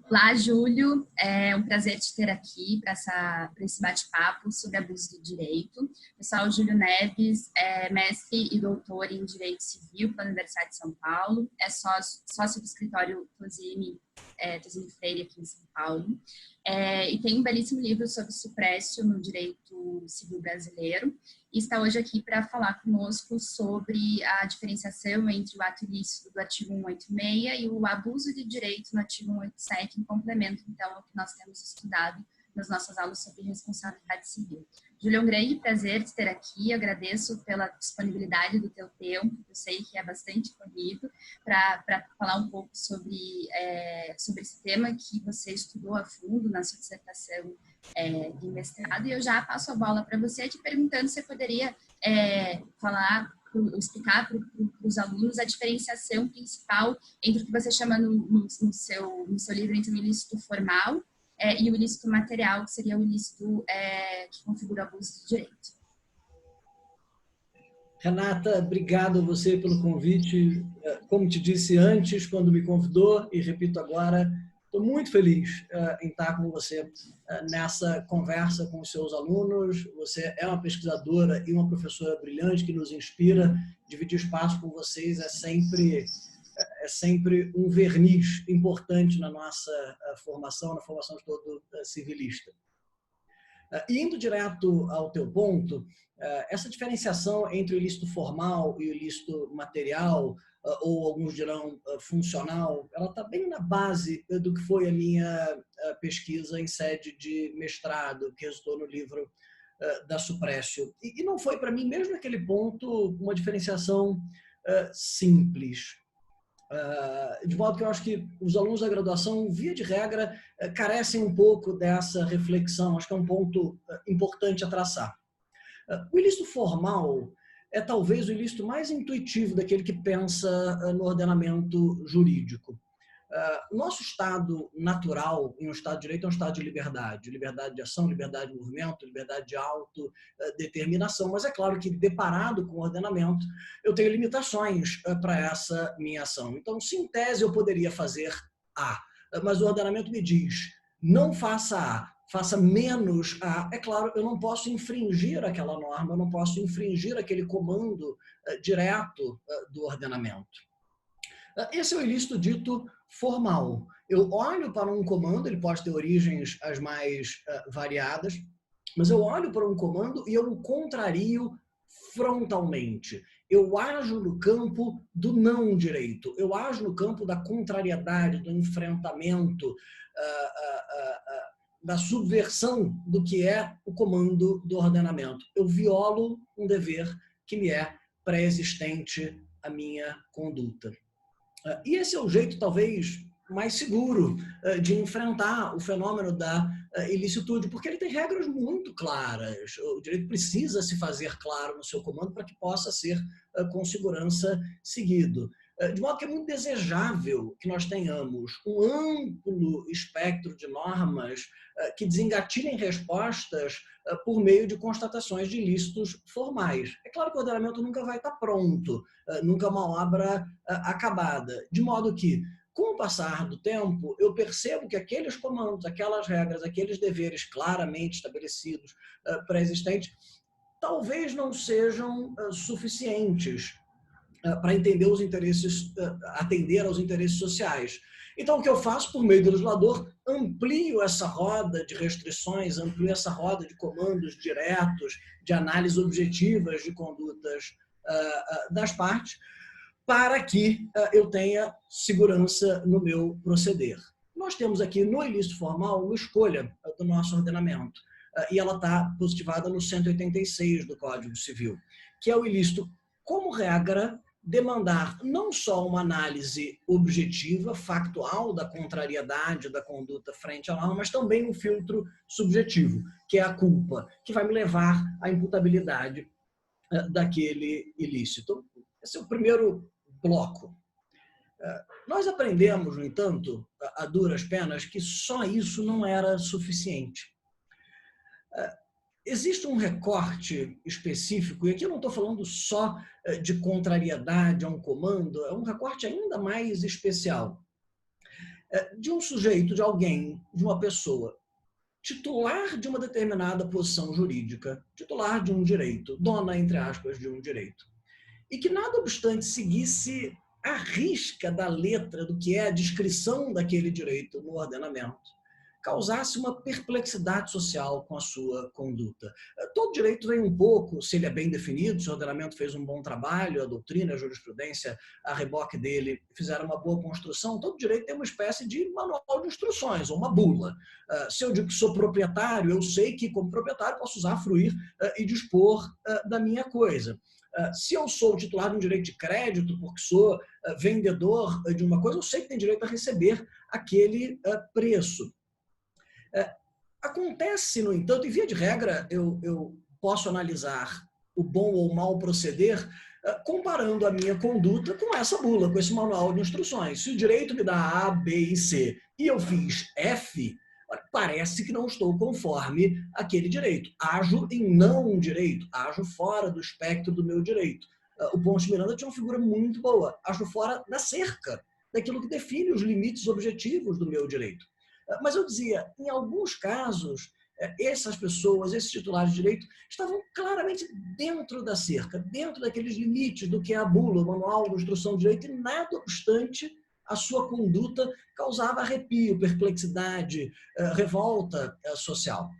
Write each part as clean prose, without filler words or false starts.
Olá, Júlio. É um prazer te ter aqui para esse bate-papo sobre abuso do direito. Eu sou o Júlio Neves, mestre e doutor em Direito Civil pela Universidade de São Paulo, é sócio do escritório Tosini Freire aqui em São Paulo, e tem um belíssimo livro sobre suprécio no direito civil brasileiro, e está hoje aqui para falar conosco sobre a diferenciação entre o ato ilícito do artigo 186 e o abuso de direito no artigo 187, em complemento, então, ao que nós temos estudado nas nossas aulas sobre responsabilidade civil. Júlio, é um grande prazer te ter aqui, eu agradeço pela disponibilidade do teu tempo, eu sei que é bastante corrido, para falar um pouco sobre esse tema que você estudou a fundo na sua dissertação de mestrado, e eu já passo a bola para você, te perguntando se você poderia explicar para os alunos a diferenciação principal entre o que você chama no seu livro entre o ilícito formal e o ilícito material, que seria o ilícito que configura o abuso de direito. Renata, obrigado a você pelo convite. Como te disse antes, quando me convidou, e repito agora, estou muito feliz em estar com você nessa conversa com os seus alunos. Você é uma pesquisadora e uma professora brilhante que nos inspira. Dividir espaço com vocês é sempre um verniz importante na nossa formação, na formação de todo civilista. Indo direto ao teu ponto, essa diferenciação entre o ilícito formal e o ilícito material, ou alguns dirão funcional, ela está bem na base do que foi a minha pesquisa em sede de mestrado, que resultou no livro da Suprécio. E não foi para mim, mesmo naquele ponto, uma diferenciação simples. De modo que eu acho que os alunos da graduação, via de regra, carecem um pouco dessa reflexão. Acho que é um ponto importante a traçar. O ilícito formal é talvez o ilícito mais intuitivo daquele que pensa no ordenamento jurídico. O nosso estado natural em um estado de direito é um estado de liberdade de ação, liberdade de movimento, liberdade de autodeterminação, mas é claro que, deparado com o ordenamento, eu tenho limitações para essa minha ação. Então, se em tese eu poderia fazer A, mas o ordenamento me diz, não faça A, faça menos A, é claro, eu não posso infringir aquela norma, eu não posso infringir aquele comando direto do ordenamento. Esse é o ilícito dito formal. Eu olho para um comando, ele pode ter origens as mais variadas, mas eu olho para um comando e eu o contrario frontalmente. Eu ajo no campo do não direito, eu ajo no campo da contrariedade, do enfrentamento, da subversão do que é o comando do ordenamento. Eu violo um dever que me é pré-existente à minha conduta. E esse é o jeito, talvez, mais seguro de enfrentar o fenômeno da ilicitude, porque ele tem regras muito claras. O direito precisa se fazer claro no seu comando para que possa ser com segurança seguido. De modo que é muito desejável que nós tenhamos um amplo espectro de normas que desengatilhem respostas por meio de constatações de ilícitos formais. É claro que o ordenamento nunca vai estar pronto, nunca é uma obra acabada, de modo que, com o passar do tempo, eu percebo que aqueles comandos, aquelas regras, aqueles deveres claramente estabelecidos, pré-existentes, talvez não sejam suficientes para entender os interesses, atender aos interesses sociais. Então, o que eu faço por meio do legislador, amplio essa roda de restrições, amplio essa roda de comandos diretos, de análise objetivas de condutas das partes, para que eu tenha segurança no meu proceder. Nós temos aqui no ilícito formal uma escolha do nosso ordenamento, e ela está positivada no 186 do Código Civil, que é o ilícito, como regra, demandar não só uma análise objetiva, factual, da contrariedade da conduta frente à norma, mas também um filtro subjetivo, que é a culpa, que vai me levar à imputabilidade daquele ilícito. Esse é o primeiro bloco. Nós aprendemos, no entanto, a duras penas, que só isso não era suficiente. Existe um recorte específico, e aqui eu não estou falando só de contrariedade a um comando, é um recorte ainda mais especial. de um sujeito, de alguém, de uma pessoa titular de uma determinada posição jurídica, titular de um direito, dona, entre aspas, de um direito, e que, nada obstante, seguisse à risca da letra do que é a descrição daquele direito no ordenamento, causasse uma perplexidade social com a sua conduta. Todo direito vem um pouco, se ele é bem definido, se o ordenamento fez um bom trabalho, a doutrina, a jurisprudência, a reboque dele fizeram uma boa construção, todo direito tem uma espécie de manual de instruções, ou uma bula. Se eu digo que sou proprietário, eu sei que, como proprietário, posso usar, fruir e dispor da minha coisa. Se eu sou titular de um direito de crédito, porque sou vendedor de uma coisa, eu sei que tem direito a receber aquele preço. Acontece, no entanto, e via de regra, eu posso analisar o bom ou mau proceder comparando a minha conduta com essa bula, com esse manual de instruções. Se o direito me dá A, B e C e eu fiz F, parece que não estou conforme aquele direito. Ajo em não direito, ajo fora do espectro do meu direito. O Ponce Miranda tinha uma figura muito boa, ajo fora da cerca, daquilo que define os limites objetivos do meu direito. Mas eu dizia, em alguns casos, essas pessoas, esses titulares de direito, estavam claramente dentro da cerca, dentro daqueles limites do que é a bula, o manual de instrução de direito, e nada obstante, a sua conduta causava arrepio, perplexidade, revolta social.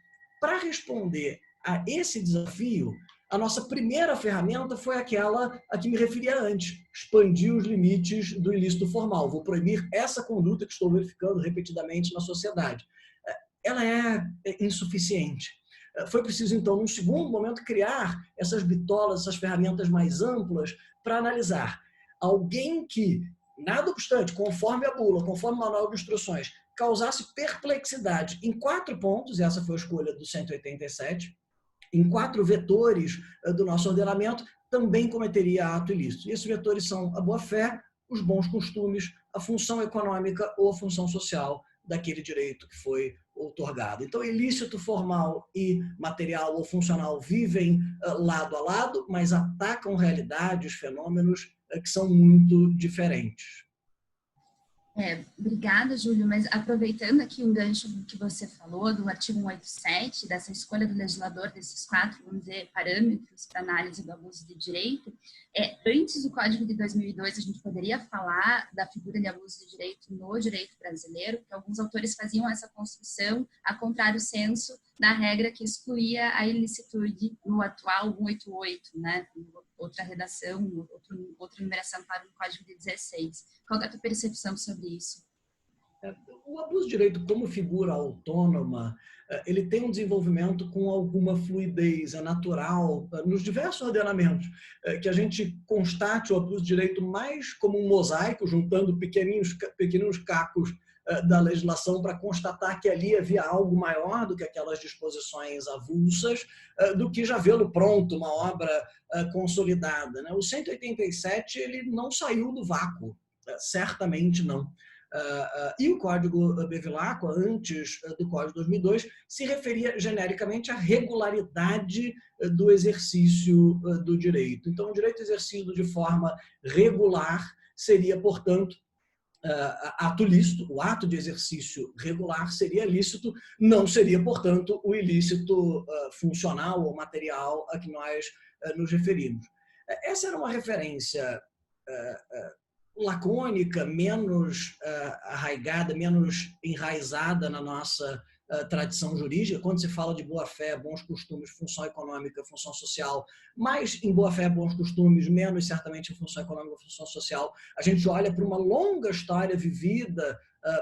Para responder a esse desafio, a nossa primeira ferramenta foi aquela a que me referia antes, expandir os limites do ilícito formal. Vou proibir essa conduta que estou verificando repetidamente na sociedade. Ela é insuficiente. Foi preciso, então, num segundo momento, criar essas bitolas, essas ferramentas mais amplas para analisar alguém que, nada obstante, conforme a bula, conforme o manual de instruções, causasse perplexidade em 4 pontos, e essa foi a escolha do 187, em 4 vetores do nosso ordenamento, também cometeria ato ilícito. E esses vetores são a boa-fé, os bons costumes, a função econômica ou a função social daquele direito que foi outorgado. Então, ilícito formal e material ou funcional vivem lado a lado, mas atacam realidades, fenômenos que são muito diferentes. Obrigada, Júlio, mas aproveitando aqui um gancho que você falou do artigo 187, dessa escolha do legislador desses 4, vamos dizer, parâmetros para análise do abuso de direito, antes do Código de 2002, a gente poderia falar da figura de abuso de direito no direito brasileiro, porque alguns autores faziam essa construção a contrário senso da regra que excluía a ilicitude no atual 188, né? Outra redação, outra numeração para o Código de 16. Qual é a tua percepção sobre isso? O abuso de direito como figura autônoma, ele tem um desenvolvimento com alguma fluidez, é natural, nos diversos ordenamentos, que a gente constate o abuso de direito mais como um mosaico, juntando pequeninos cacos da legislação para constatar que ali havia algo maior do que aquelas disposições avulsas, do que já vê-lo pronto, uma obra consolidada. O 187 ele não saiu do vácuo, certamente não. E o Código Bevilacqua, antes do Código de 2002, se referia genericamente à regularidade do exercício do direito. Então, o direito exercido de forma regular seria, portanto, ato lícito, o ato de exercício regular seria lícito, não seria, portanto, o ilícito funcional ou material a que nós nos referimos. Essa era uma referência lacônica, menos arraigada, menos enraizada na nossa tradição jurídica, quando se fala de boa-fé, bons costumes, função econômica, função social, mais em boa-fé, bons costumes, menos certamente em função econômica, função social, a gente olha para uma longa história vivida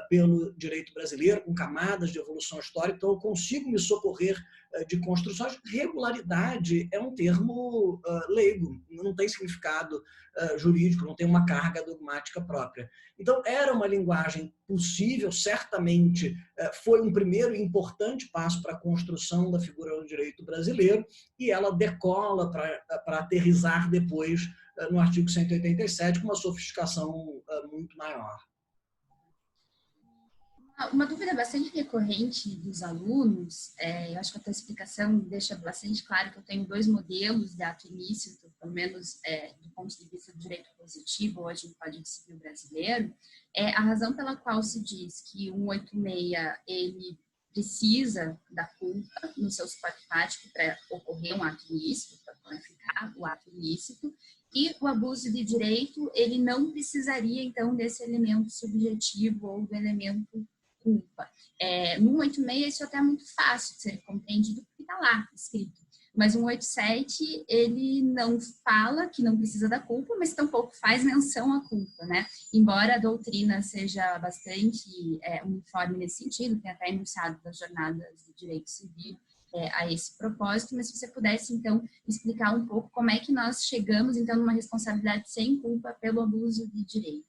pelo direito brasileiro, com camadas de evolução histórica, então eu consigo me socorrer de construções. Regularidade é um termo leigo, não tem significado jurídico, não tem uma carga dogmática própria. Então, era uma linguagem possível, certamente foi um primeiro e importante passo para a construção da figura do direito brasileiro, e ela decola para aterrissar depois no artigo 187 com uma sofisticação muito maior. Uma dúvida bastante recorrente dos alunos, eu acho que a tua explicação deixa bastante claro que eu tenho dois modelos de ato ilícito, pelo menos do ponto de vista do direito positivo, hoje no Código Civil brasileiro, a razão pela qual se diz que o 186 ele precisa da culpa no seu suporte fático para ocorrer um ato ilícito, para qualificar o ato ilícito, e o abuso de direito, ele não precisaria, então, desse elemento subjetivo ou do elemento culpa. No 186, isso até é muito fácil de ser compreendido, porque está lá escrito. Mas o 187, ele não fala que não precisa da culpa, mas tampouco faz menção à culpa, né? Embora a doutrina seja bastante uniforme nesse sentido, tem até enunciado das jornadas de direito civil a esse propósito, mas se você pudesse, então, explicar um pouco como é que nós chegamos, então, numa responsabilidade sem culpa pelo abuso de direito.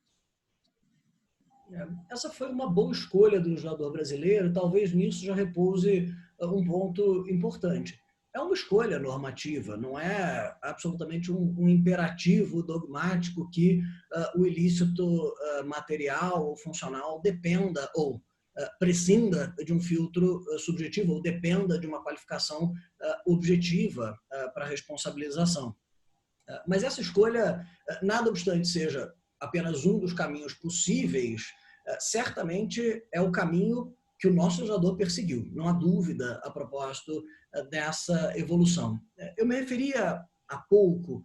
Essa foi uma boa escolha do legislador brasileiro, talvez nisso já repouse um ponto importante. É uma escolha normativa, não é absolutamente um imperativo dogmático que o ilícito material ou funcional dependa ou prescinda de um filtro subjetivo ou dependa de uma qualificação objetiva para responsabilização. Mas essa escolha, nada obstante seja apenas um dos caminhos possíveis, certamente é o caminho que o nosso legislador perseguiu. Não há dúvida a propósito dessa evolução. Eu me referia há pouco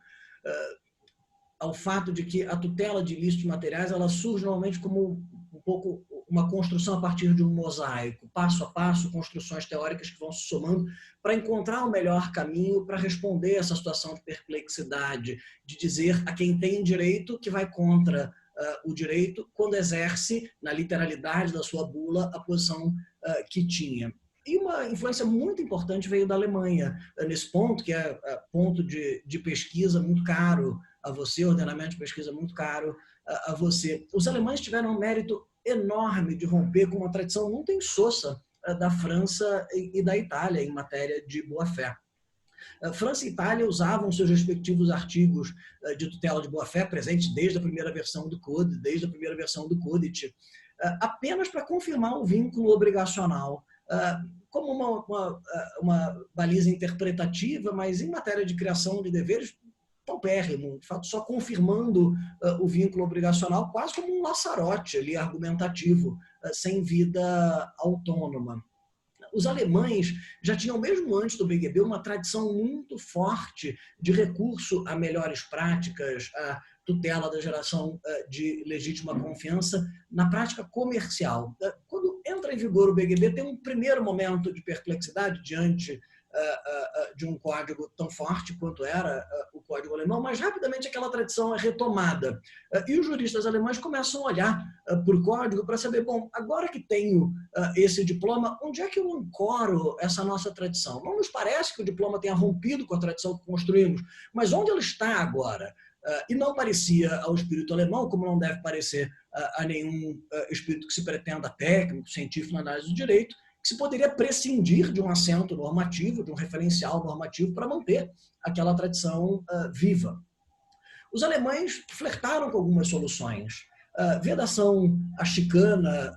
ao fato de que a tutela de ilícitos materiais ela surge normalmente como um pouco uma construção a partir de um mosaico, passo a passo, construções teóricas que vão se somando para encontrar o melhor caminho para responder essa situação de perplexidade, de dizer a quem tem direito que vai contra o direito quando exerce, na literalidade da sua bula, a posição que tinha. E uma influência muito importante veio da Alemanha, nesse ponto, que é ponto de pesquisa muito caro a você, ordenamento de pesquisa muito caro a você. Os alemães tiveram um mérito enorme de romper com uma tradição muito insossa da França e da Itália em matéria de boa-fé. França e Itália usavam seus respectivos artigos de tutela de boa-fé, presentes desde a primeira versão do Code, desde a primeira versão do Codit, apenas para confirmar o vínculo obrigacional, como uma baliza interpretativa, mas em matéria de criação de deveres, paupérrimo, de fato, só confirmando o vínculo obrigacional, quase como um laçarote ali, argumentativo, sem vida autônoma. Os alemães já tinham, mesmo antes do BGB, uma tradição muito forte de recurso a melhores práticas, a tutela da geração de legítima confiança na prática comercial. Quando entra em vigor o BGB, tem um primeiro momento de perplexidade diante de um código tão forte quanto era o código alemão, mas rapidamente aquela tradição é retomada. E os juristas alemães começam a olhar para o código para saber, bom, agora que tenho esse diploma, onde é que eu ancoro essa nossa tradição? Não nos parece que o diploma tenha rompido com a tradição que construímos, mas onde ela está agora? E não parecia ao espírito alemão, como não deve parecer a nenhum espírito que se pretenda técnico, científico na análise do direito, que se poderia prescindir de um assento normativo, de um referencial normativo para manter aquela tradição viva. Os alemães flertaram com algumas soluções. Vedação à chicana,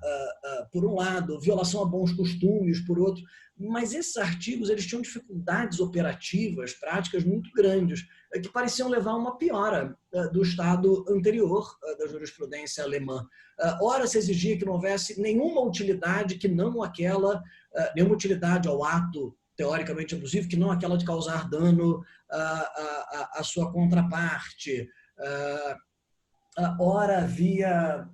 por um lado, violação a bons costumes, por outro, mas esses artigos eles tinham dificuldades operativas, práticas muito grandes, que pareciam levar a uma piora do estado anterior da jurisprudência alemã. Ora, se exigia que não houvesse nenhuma utilidade que não aquela, nenhuma utilidade ao ato teoricamente abusivo, que não aquela de causar dano à sua contraparte. Ora, havia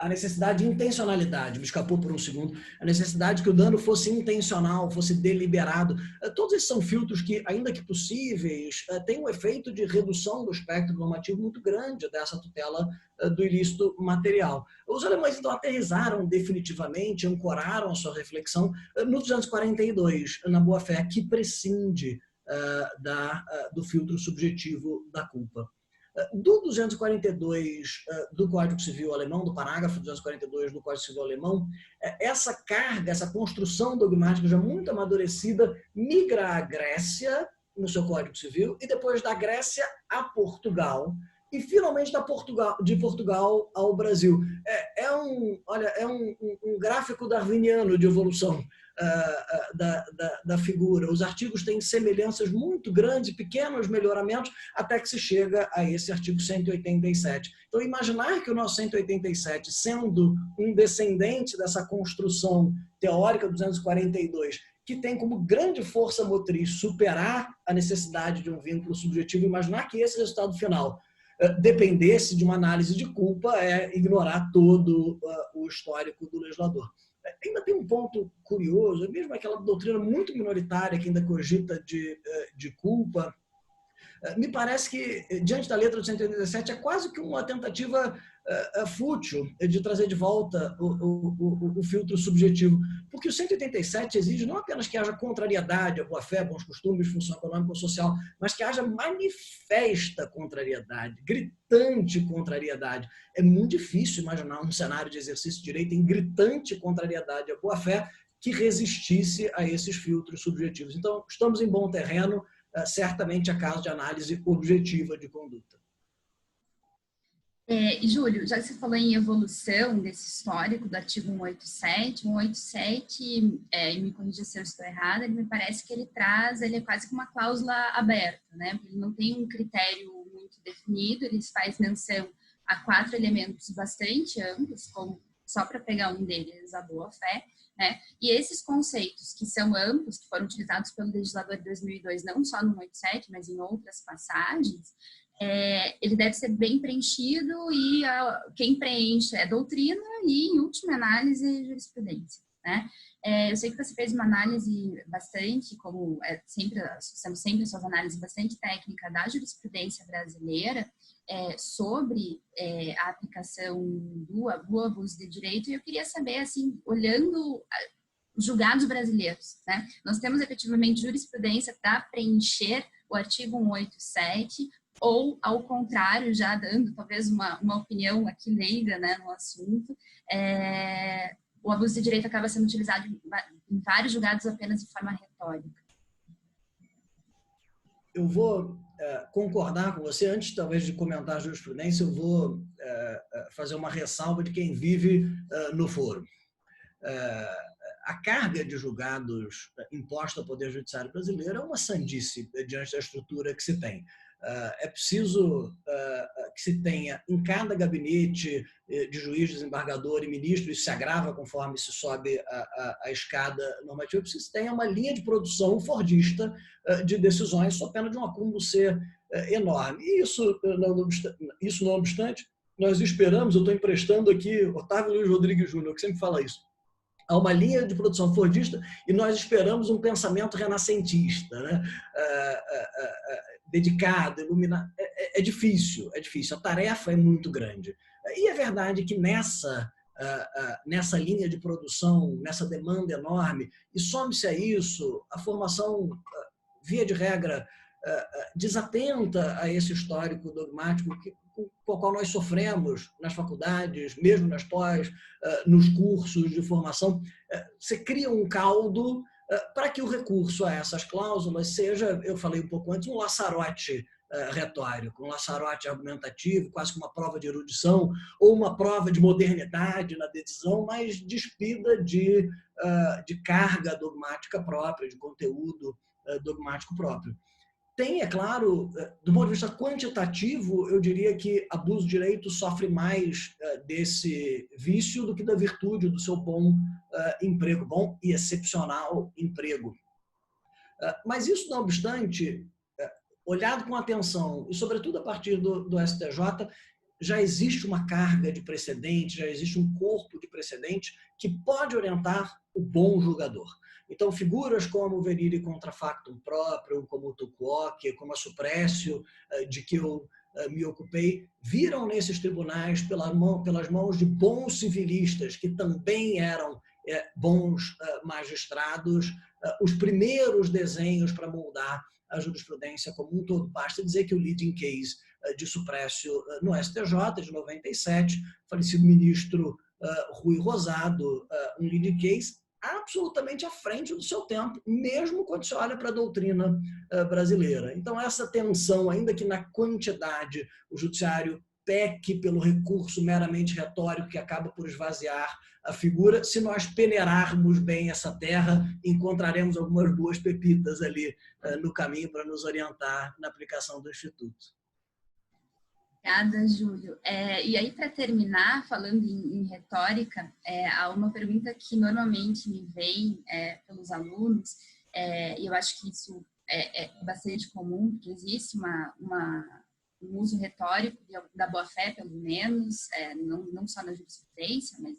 a necessidade de intencionalidade, me escapou por um segundo, a necessidade que o dano fosse intencional, fosse deliberado. Todos esses são filtros que, ainda que possíveis, têm um efeito de redução do espectro normativo muito grande dessa tutela do ilícito material. Os alemães, então, aterrizaram definitivamente, ancoraram a sua reflexão no 242, na boa-fé, que prescinde do filtro subjetivo da culpa. Do 242 do Código Civil Alemão, do parágrafo 242 do Código Civil Alemão, essa carga, essa construção dogmática já muito amadurecida migra à Grécia, no seu Código Civil, e depois da Grécia a Portugal, e finalmente de Portugal ao Brasil. É um gráfico darwiniano de evolução da figura. Os artigos têm semelhanças muito grandes, pequenos melhoramentos, até que se chega a esse artigo 187. Então, imaginar que o nosso 187, sendo um descendente dessa construção teórica 242, que tem como grande força motriz superar a necessidade de um vínculo subjetivo, imaginar que esse resultado final dependesse de uma análise de culpa é ignorar todo o histórico do legislador. Ainda tem um ponto curioso, mesmo aquela doutrina muito minoritária que ainda cogita de culpa, me parece que, diante da letra do 187, é quase que uma tentativa fútil de trazer de volta o filtro subjetivo. Porque o 187 exige não apenas que haja contrariedade à boa-fé, bons costumes, função econômica ou social, mas que haja manifesta contrariedade, gritante contrariedade. É muito difícil imaginar um cenário de exercício de direito em gritante contrariedade à boa-fé que resistisse a esses filtros subjetivos. Então, estamos em bom terreno, certamente é caso de análise objetiva de conduta. Júlio, já que você falou em evolução desse histórico do artigo 187, e me corrija se eu estou errada, ele me parece que ele é quase que uma cláusula aberta, né? Ele não tem um critério muito definido, ele faz menção a 4 elementos bastante amplos, como, só para pegar um deles, a boa-fé, né? E esses conceitos que são amplos, que foram utilizados pelo legislador de 2002, não só no 187, mas em outras passagens, ele deve ser bem preenchido e quem preenche é doutrina e, em última análise, jurisprudência, né? Eu sei que você fez uma análise bastante, como fazemos sempre suas análises bastante técnica da jurisprudência brasileira sobre a aplicação do abuso de direito, e eu queria saber, assim, olhando os julgados brasileiros, né? Nós temos efetivamente jurisprudência para preencher o artigo 187, ou, ao contrário, já dando talvez uma opinião aqui leiga, né, no assunto, o abuso de direito acaba sendo utilizado em vários julgados apenas de forma retórica. Eu vou concordar com você. Antes, talvez, de comentar a jurisprudência, eu vou fazer uma ressalva de quem vive no foro. A carga de julgados imposta ao Poder Judiciário brasileiro é uma sandice diante da estrutura que se tem. É preciso que se tenha em cada gabinete de juiz, desembargador e ministro, isso se agrava conforme se sobe a escada normativa, é preciso que se tenha uma linha de produção fordista de decisões, só pena de um acúmulo ser enorme. E isso não obstante, nós esperamos, eu estou emprestando aqui Otávio Luiz Rodrigues Júnior, que sempre fala isso, há uma linha de produção fordista e nós esperamos um pensamento renascentista, né? Dedicado, iluminado. É difícil, a tarefa é muito grande. E é verdade que nessa linha de produção, nessa demanda enorme, e some-se a isso a formação, via de regra, desatenta a esse histórico dogmático com o qual nós sofremos nas faculdades, mesmo nas pós, nos cursos de formação. Você cria um caldo para que o recurso a essas cláusulas seja, eu falei um pouco antes, um laçarote retórico, um laçarote argumentativo, quase que uma prova de erudição ou uma prova de modernidade na decisão, mas despida de carga dogmática própria, de conteúdo dogmático próprio. Tem, é claro, do ponto de vista quantitativo, eu diria que abuso de direito sofre mais desse vício do que da virtude do seu bom emprego, bom e excepcional emprego. Mas isso, não obstante, olhado com atenção, e sobretudo a partir do STJ, já existe uma carga de precedente, já existe um corpo de precedente que pode orientar o bom julgador. Então, figuras como o venire contra factum próprio, como o tuquoque, como a suprécio, de que eu me ocupei, viram nesses tribunais pelas mãos de bons civilistas, que também eram bons magistrados, os primeiros desenhos para moldar a jurisprudência como um todo. Basta dizer que o leading case de suprécio no STJ, de 97, falecido ministro Rui Rosado, um leading case absolutamente à frente do seu tempo, mesmo quando se olha para a doutrina brasileira. Então, essa tensão, ainda que na quantidade o judiciário peque pelo recurso meramente retórico que acaba por esvaziar a figura. Se nós peneirarmos bem essa terra, encontraremos algumas boas pepitas ali no caminho para nos orientar na aplicação do Instituto. Obrigada, Júlio. E aí, para terminar, falando em retórica, há uma pergunta que normalmente me vem pelos alunos, e eu acho que isso é bastante comum, porque existe um uso retórico da boa-fé, pelo menos, não só na jurisprudência, mas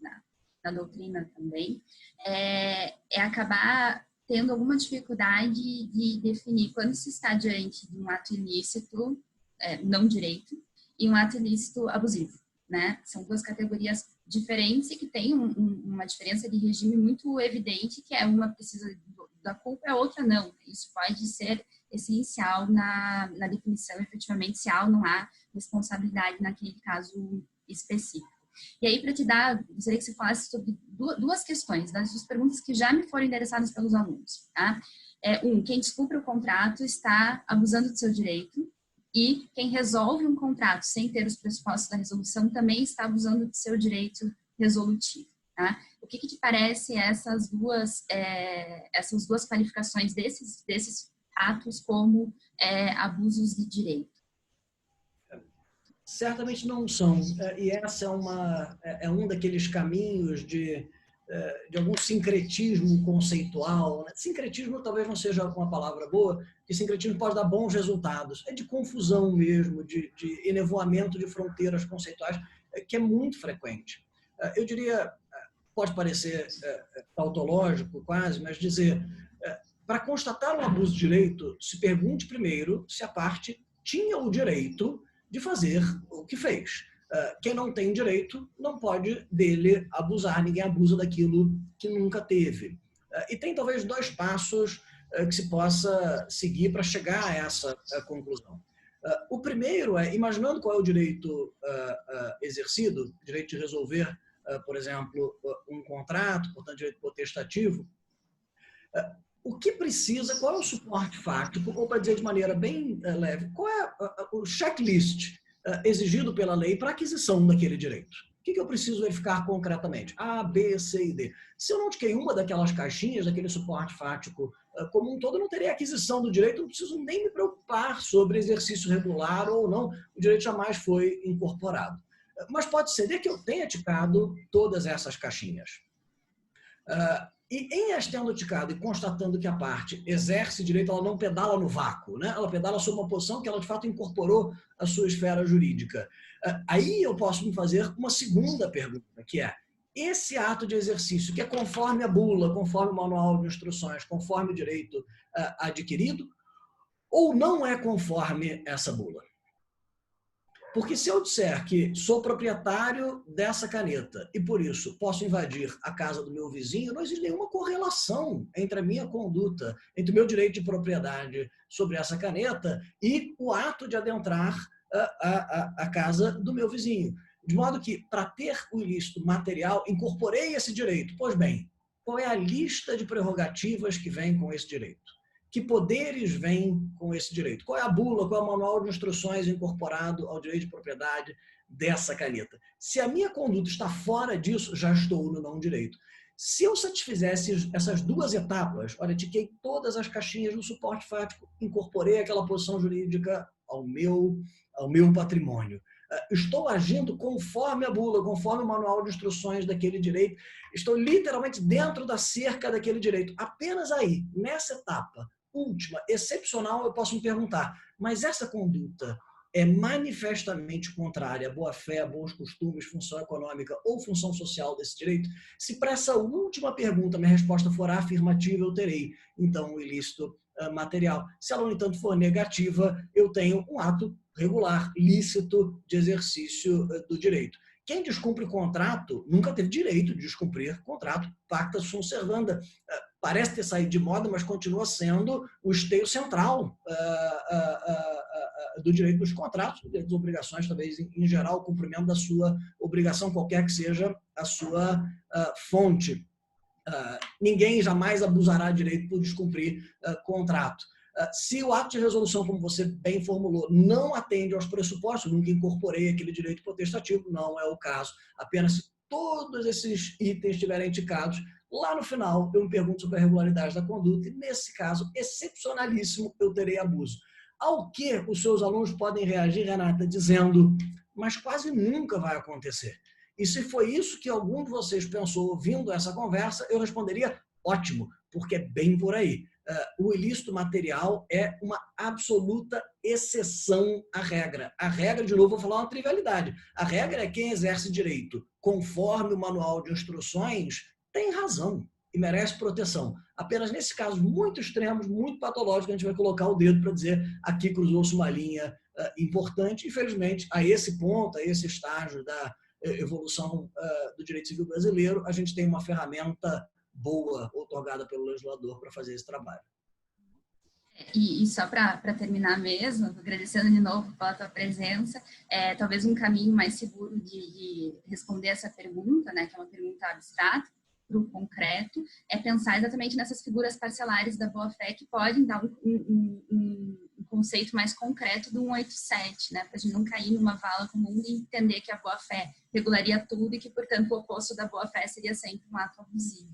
na doutrina também, acabar tendo alguma dificuldade de definir quando se está diante de um ato ilícito, não direito, e um ato ilícito abusivo, né? São duas categorias diferentes e que têm uma diferença de regime muito evidente, que uma precisa da culpa e a outra não. Isso pode ser essencial na definição, efetivamente, se há ou não há responsabilidade naquele caso específico. E aí, para te dar, gostaria que você falasse sobre duas questões, das duas perguntas que já me foram endereçadas pelos alunos, tá? Quem descumpre o contrato está abusando do seu direito, e quem resolve um contrato sem ter os pressupostos da resolução também está abusando do seu direito resolutivo. Tá? O que te parece essas duas qualificações desses atos como abusos de direito? Certamente não são. E essa é um daqueles caminhos de algum sincretismo conceitual. Sincretismo talvez não seja uma palavra boa, porque sincretismo pode dar bons resultados. É de confusão mesmo, de enevoamento de fronteiras conceituais, que é muito frequente. Eu diria, pode parecer tautológico quase, mas dizer, para constatar um abuso de direito, se pergunte primeiro se a parte tinha o direito de fazer o que fez. Quem não tem direito não pode dele abusar, ninguém abusa daquilo que nunca teve. E tem talvez dois passos que se possa seguir para chegar a essa conclusão. O primeiro é, imaginando qual é o direito exercido, o direito de resolver, por exemplo, um contrato, portanto, direito potestativo, o que precisa, qual é o suporte fático, ou para dizer de maneira bem leve, qual é o checklist exigido pela lei para aquisição daquele direito? O que eu preciso verificar concretamente? A, B, C e D. Se eu não tiquei uma daquelas caixinhas, daquele suporte fático como um todo, eu não terei aquisição do direito, não preciso nem me preocupar sobre exercício regular ou não, o direito jamais foi incorporado. Mas pode ser que eu tenha ticado todas essas caixinhas. E em estendo ticado e constatando que a parte exerce direito, ela não pedala no vácuo, né? Ela pedala sob uma posição que ela de fato incorporou a sua esfera jurídica. Aí eu posso me fazer uma segunda pergunta, que é: esse ato de exercício, que é conforme a bula, conforme o manual de instruções, conforme o direito adquirido, ou não é conforme essa bula? Porque se eu disser que sou proprietário dessa caneta e, por isso, posso invadir a casa do meu vizinho, não existe nenhuma correlação entre a minha conduta, entre o meu direito de propriedade sobre essa caneta e o ato de adentrar a casa do meu vizinho. De modo que, para ter o ilícito material, incorporei esse direito. Pois bem, qual é a lista de prerrogativas que vem com esse direito? Que poderes vêm com esse direito? Qual é a bula, qual é o manual de instruções incorporado ao direito de propriedade dessa caneta? Se a minha conduta está fora disso, já estou no não direito. Se eu satisfizesse essas duas etapas, olha, tiquei todas as caixinhas do suporte fático, incorporei aquela posição jurídica ao meu patrimônio. Estou agindo conforme a bula, conforme o manual de instruções daquele direito, estou literalmente dentro da cerca daquele direito. Apenas aí, nessa etapa última, excepcional, eu posso me perguntar, mas essa conduta é manifestamente contrária à boa-fé, a bons costumes, função econômica ou função social desse direito? Se para essa última pergunta minha resposta for afirmativa, eu terei, então, o ilícito material. Se ela, no entanto, for negativa, eu tenho um ato regular, lícito de exercício do direito. Quem descumpre contrato nunca teve direito de descumprir contrato, pacta sunt servanda. Parece ter saído de moda, mas continua sendo o esteio central do direito dos contratos, das obrigações, talvez, em geral, o cumprimento da sua obrigação, qualquer que seja a sua fonte. Ninguém jamais abusará de direito por descumprir contrato. Se o ato de resolução, como você bem formulou, não atende aos pressupostos, nunca incorporei aquele direito potestativo, não é o caso. Apenas se todos esses itens estiverem indicados, lá no final eu me pergunto sobre a regularidade da conduta e, nesse caso, excepcionalíssimo, eu terei abuso. Ao que os seus alunos podem reagir, Renata, dizendo, mas quase nunca vai acontecer. E se foi isso que algum de vocês pensou ouvindo essa conversa, eu responderia, ótimo, porque é bem por aí. O ilícito material é uma absoluta exceção à regra. A regra, de novo, vou falar uma trivialidade. A regra é quem exerce direito conforme o manual de instruções tem razão e merece proteção. Apenas nesse caso muito extremos, muito patológico, a gente vai colocar o dedo para dizer aqui cruzou-se uma linha importante. Infelizmente, a esse ponto, a esse estágio da evolução do direito civil brasileiro, a gente tem uma ferramenta boa otorgada pelo legislador para fazer esse trabalho. E só para terminar mesmo, agradecendo de novo pela tua presença, talvez um caminho mais seguro de responder essa pergunta, né, que é uma pergunta abstrata, para o concreto, é pensar exatamente nessas figuras parcelares da boa-fé que podem dar um conceito mais concreto do 187, né, para a gente não cair numa vala comum e entender que a boa-fé regularia tudo e que, portanto, o oposto da boa-fé seria sempre um ato abusivo.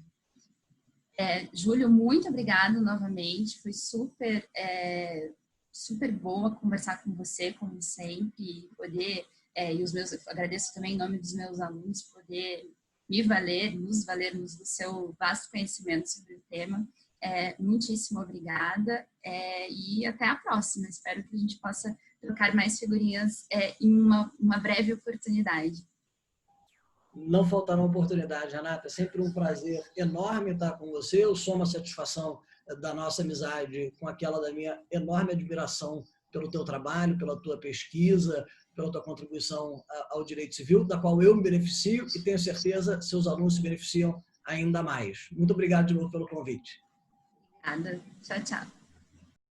Júlio, muito obrigado novamente, foi super boa conversar com você, como sempre, poder, agradeço também em nome dos meus alunos, poder nos valermos do seu vasto conhecimento sobre o tema. Muitíssimo obrigada e até a próxima, espero que a gente possa trocar mais figurinhas em uma breve oportunidade. Não faltará oportunidade, Renata. É sempre um prazer enorme estar com você. Eu sou uma satisfação da nossa amizade com aquela da minha enorme admiração pelo teu trabalho, pela tua pesquisa, pela tua contribuição ao direito civil, da qual eu me beneficio e tenho certeza seus alunos se beneficiam ainda mais. Muito obrigado de novo pelo convite. Obrigada. Tchau, tchau.